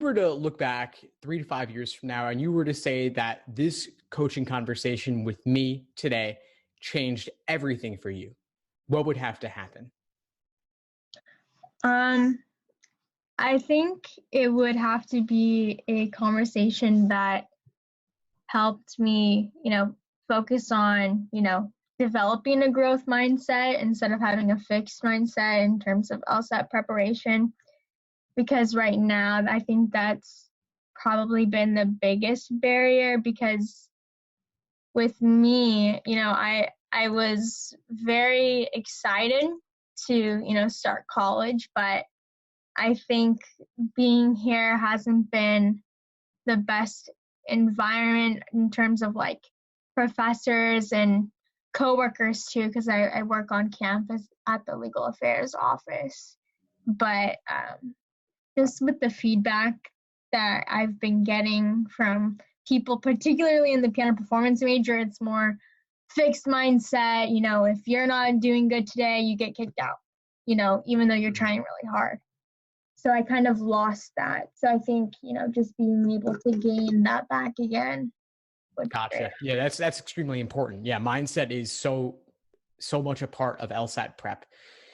were to look back 3 to 5 years from now and you were to say that this coaching conversation with me today changed everything for you, what would have to happen? I think it would have to be a conversation that helped me, focus on, developing a growth mindset instead of having a fixed mindset in terms of LSAT preparation. Because right now, I think that's probably been the biggest barrier, because with me, I was very excited to, start college, but I think being here hasn't been the best environment in terms of like professors and coworkers too, because I work on campus at the legal affairs office. But just with the feedback that I've been getting from people, particularly in the piano performance major, it's more fixed mindset. If you're not doing good today, you get kicked out, even though you're trying really hard. So I kind of lost that. So I think, just being able to gain that back again would be Gotcha. great. Yeah, that's extremely important. Yeah, mindset is so much a part of LSAT prep.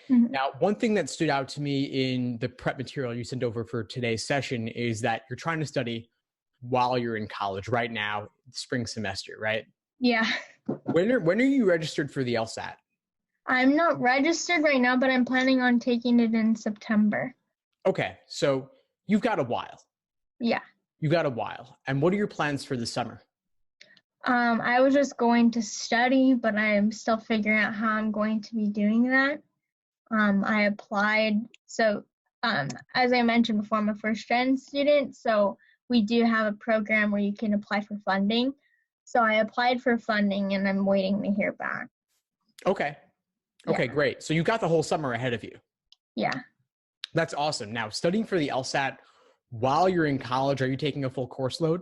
Mm-hmm. Now, one thing that stood out to me in the prep material you sent over for today's session is that you're trying to study while you're in college right now, spring semester, right? Yeah. When are you registered for the LSAT? I'm not registered right now, but I'm planning on taking it in September. Okay, so you've got a while. Yeah. You've got a while. And what are your plans for the summer? I was just going to study, but I'm still figuring out how I'm going to be doing that. I applied. So, as I mentioned before, I'm a first-gen student, so we do have a program where you can apply for funding. So I applied for funding, and I'm waiting to hear back. Okay. Okay, Yeah. great. So you got the whole summer ahead of you. Yeah. That's awesome. Now, studying for the LSAT while you're in college, are you taking a full course load?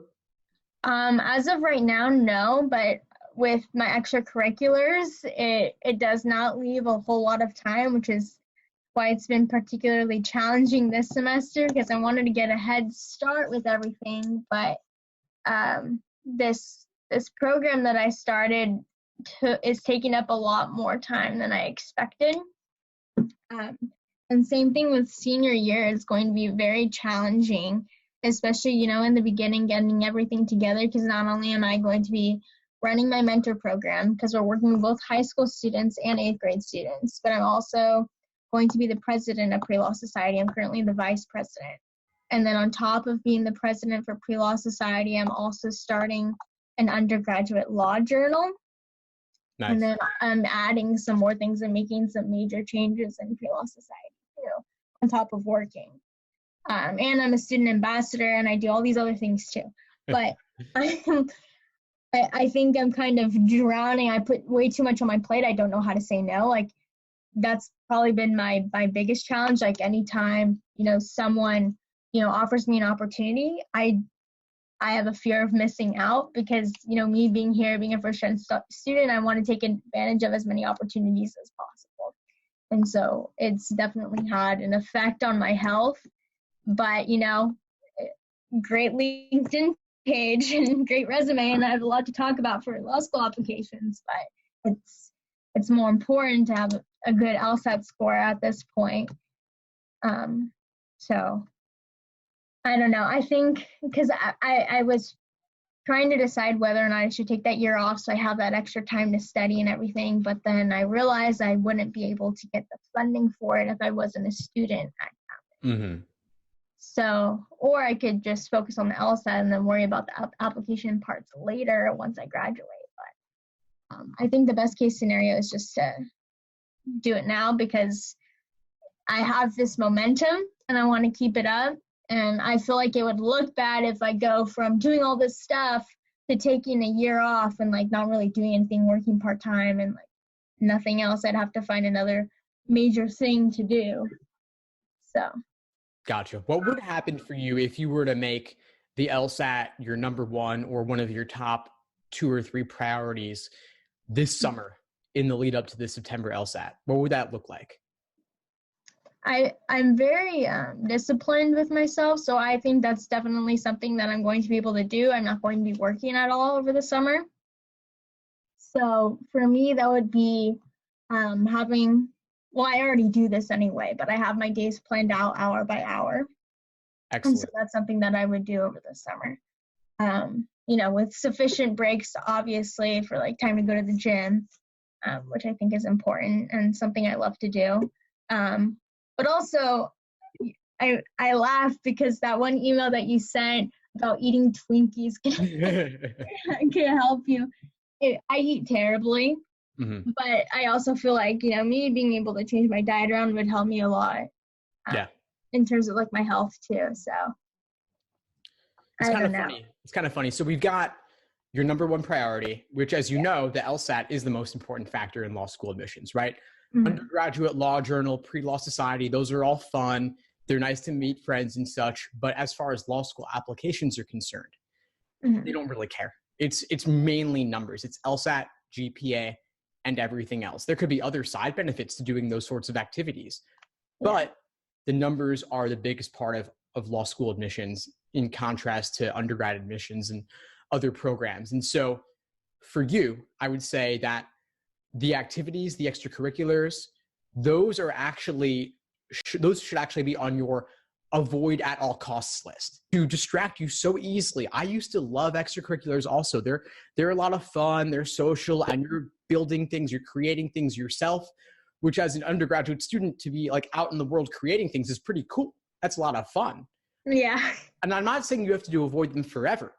As of right now, no, but with my extracurriculars, it does not leave a whole lot of time, which is why it's been particularly challenging this semester, because I wanted to get a head start with everything. But this program that I started is taking up a lot more time than I expected. And same thing with senior year, it's going to be very challenging, especially, in the beginning, getting everything together, because not only am I going to be running my mentor program, because we're working with both high school students and 8th grade students, but I'm also going to be the president of Pre-Law Society. I'm currently the vice president. And then on top of being the president for Pre-Law Society, I'm also starting an undergraduate law journal. Nice. And then I'm adding some more things and making some major changes in Pre-Law Society too, on top of working. And I'm a student ambassador, and I do all these other things too. But I think I'm kind of drowning. I put way too much on my plate. I don't know how to say no. Like, that's probably been my biggest challenge. Like, anytime, someone, offers me an opportunity, I have a fear of missing out, because, me being here, being a first-gen student, I want to take advantage of as many opportunities as possible. And so it's definitely had an effect on my health. But, great LinkedIn page and great resume, and I have a lot to talk about for law school applications, but it's more important to have a good LSAT score at this point. So I don't know. I think because I was trying to decide whether or not I should take that year off so I have that extra time to study and everything, but then I realized I wouldn't be able to get the funding for it if I wasn't a student at that. Mm-hmm. So, or I could just focus on the LSAT and then worry about the application parts later once I graduate. But I think the best case scenario is just to do it now, because I have this momentum and I want to keep it up. And I feel like it would look bad if I go from doing all this stuff to taking a year off and like not really doing anything, working part-time and like nothing else. I'd have to find another major thing to do. So. Gotcha. What would happen for you if you were to make the LSAT your number one or one of your top 2 or 3 priorities this summer in the lead up to the September LSAT? What would that look like? I'm very disciplined with myself, so I think that's definitely something that I'm going to be able to do. I'm not going to be working at all over the summer. So for me, that would be having, well, I already do this anyway, but I have my days planned out hour by hour. Excellent. And so that's something that I would do over the summer. With sufficient breaks, obviously, for like time to go to the gym, which I think is important and something I love to do. But also, I laugh because that one email that you sent about eating Twinkies can help you. I eat terribly, but I also feel like, me being able to change my diet around would help me a lot. In terms of like my health too. So it's kind of funny. It's kind of funny. So we've got your number one priority, which, as you know, the LSAT is the most important factor in law school admissions, right? Undergraduate law journal, pre-law society, those are all fun. They're nice to meet friends and such. But as far as law school applications are concerned, they don't really care. It's mainly numbers. It's LSAT, GPA, and everything else. There could be other side benefits to doing those sorts of activities, but the numbers are the biggest part of law school admissions in contrast to undergrad admissions and other programs. And so for you, I would say that the activities, the extracurriculars, those should actually be on your avoid at all costs list to distract you so easily. I used to love extracurriculars also. They're a lot of fun, they're social, and you're building things, you're creating things yourself, which as an undergraduate student to be like out in the world creating things is pretty cool. That's a lot of fun. Yeah. And I'm not saying you have to avoid them forever,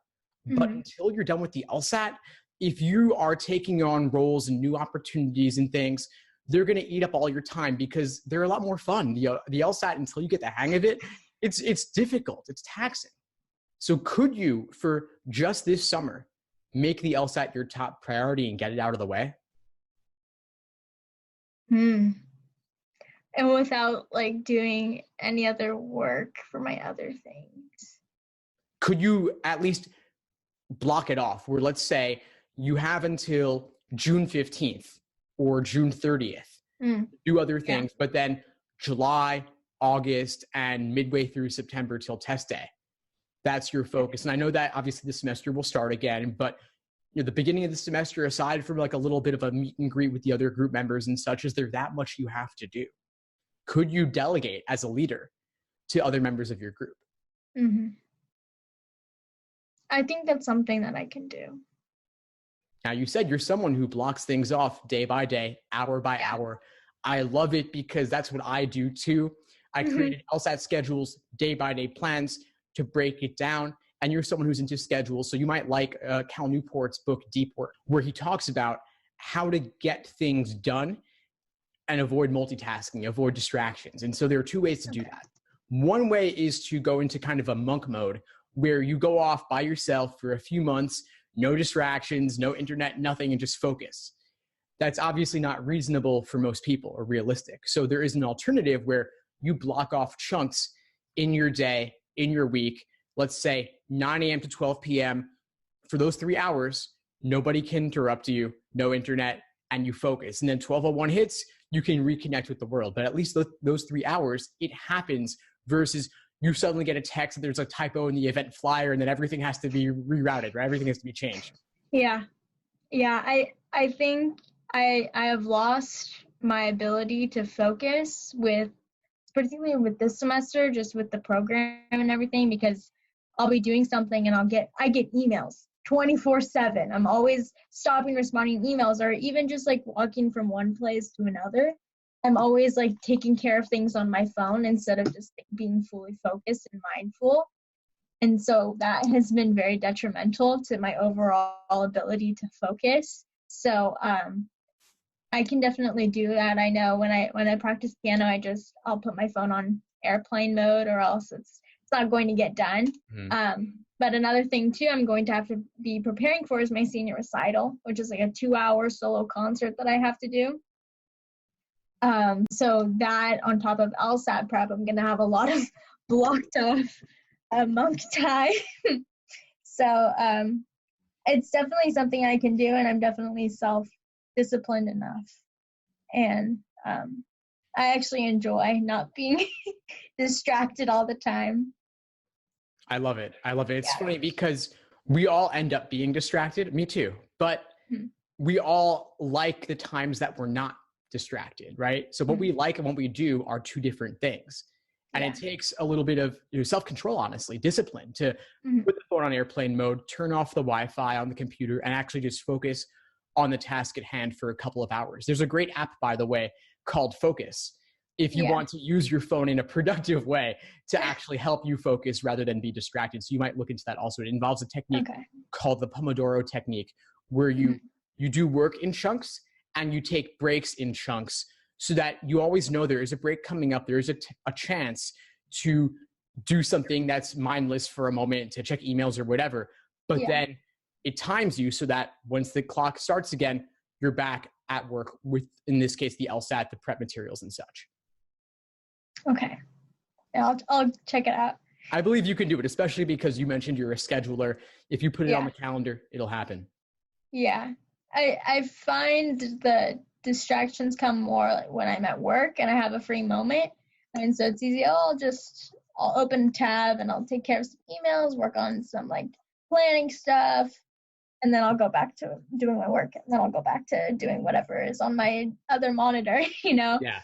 but until you're done with the LSAT, if you are taking on roles and new opportunities and things, they're going to eat up all your time because they're a lot more fun. The LSAT, until you get the hang of it, it's difficult. It's taxing. So could you, for just this summer, make the LSAT your top priority and get it out of the way? And without like doing any other work for my other things. Could you at least block it off where, let's say, you have until June 15th or June 30th to do other things, but then July, August, and midway through September till test day, that's your focus. And I know that obviously the semester will start again, but the beginning of the semester, aside from like a little bit of a meet and greet with the other group members and such, is there that much you have to do? Could you delegate as a leader to other members of your group? I think that's something that I can do. Now, you said you're someone who blocks things off day by day, hour by hour. I love it because that's what I do too. I created LSAT schedules, day by day plans to break it down. And you're someone who's into schedules. So you might like Cal Newport's book, Deep Work, where he talks about how to get things done and avoid multitasking, avoid distractions. And so there are two ways to do that. One way is to go into kind of a monk mode where you go off by yourself for a few months, no distractions, no internet, nothing, and just focus. That's obviously not reasonable for most people or realistic. So there is an alternative where you block off chunks in your day, in your week, let's say 9 a.m. to 12 p.m. For those 3 hours, nobody can interrupt you, no internet, and you focus. And then 12:01 hits, you can reconnect with the world. But at least those 3 hours, it happens versus you suddenly get a text that there's a typo in the event flyer and then everything has to be rerouted, right? Everything has to be changed. Yeah. I think I have lost my ability to focus particularly with this semester, just with the program and everything, because I'll be doing something and I get emails 24/7. I'm always stopping, responding to emails, or even just like walking from one place to another. I'm always like taking care of things on my phone instead of just being fully focused and mindful. And so that has been very detrimental to my overall ability to focus. So I can definitely do that. I know when I practice piano, I'll put my phone on airplane mode, or else it's not going to get done. But another thing too, I'm going to have to be preparing for is my senior recital, which is like a 2-hour solo concert that I have to do. So that on top of LSAT prep, I'm going to have a lot of blocked off monk time. So it's definitely something I can do, and I'm definitely self-disciplined enough. And I actually enjoy not being distracted all the time. I love it. I love it. It's Yeah. funny because we all end up being distracted. Me too. But we all like the times that we're not distracted, right? So what we like and what we do are two different things. And it takes a little bit of self-control, honestly, discipline to put the phone on airplane mode, turn off the Wi-Fi on the computer, and actually just focus on the task at hand for a couple of hours. There's a great app, by the way, called Focus, if you want to use your phone in a productive way to actually help you focus rather than be distracted. So you might look into that also. It involves a technique called the Pomodoro technique, where you do work in chunks and you take breaks in chunks so that you always know there is a break coming up. There is a chance to do something that's mindless for a moment, to check emails or whatever. But then it times you so that once the clock starts again, you're back at work with, in this case, the LSAT, the prep materials and such. Okay. Yeah, I'll check it out. I believe you can do it, especially because you mentioned you're a scheduler. If you put it on the calendar, it'll happen. Yeah. I find the distractions come more like when I'm at work and I have a free moment. And so it's easy. I'll open a tab and I'll take care of some emails, work on some like planning stuff, and then I'll go back to doing my work. And then I'll go back to doing whatever is on my other monitor, Yeah.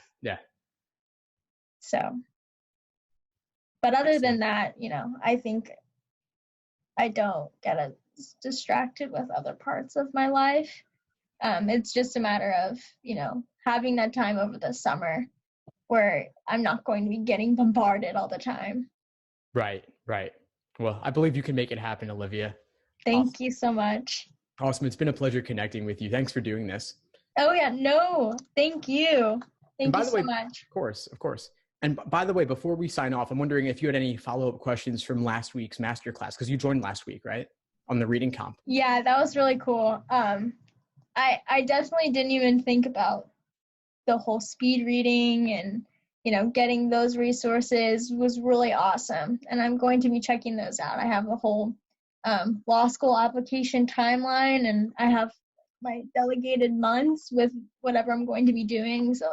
So, but other than that, I think I don't get distracted with other parts of my life. It's just a matter of, having that time over the summer where I'm not going to be getting bombarded all the time. Right. Well, I believe you can make it happen, Olivia. Thank you so much. Awesome. It's been a pleasure connecting with you. Thanks for doing this. Oh, yeah. No, thank you. Thank you so much. Of course. And by the way, before we sign off, I'm wondering if you had any follow-up questions from last week's masterclass, because you joined last week, right? On the reading comp. Yeah, that was really cool. I definitely didn't even think about the whole speed reading and, getting those resources was really awesome. And I'm going to be checking those out. I have a whole law school application timeline, and I have my delegated months with whatever I'm going to be doing. So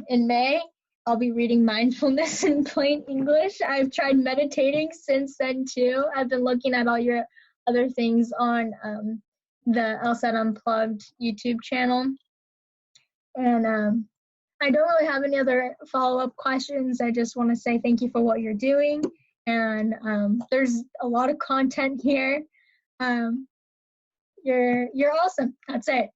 in May, I'll be reading mindfulness in plain English. I've tried meditating since then too. I've been looking at all your other things on the LSAT Unplugged YouTube channel. And I don't really have any other follow-up questions. I just want to say thank you for what you're doing. And there's a lot of content here. You're awesome. That's it.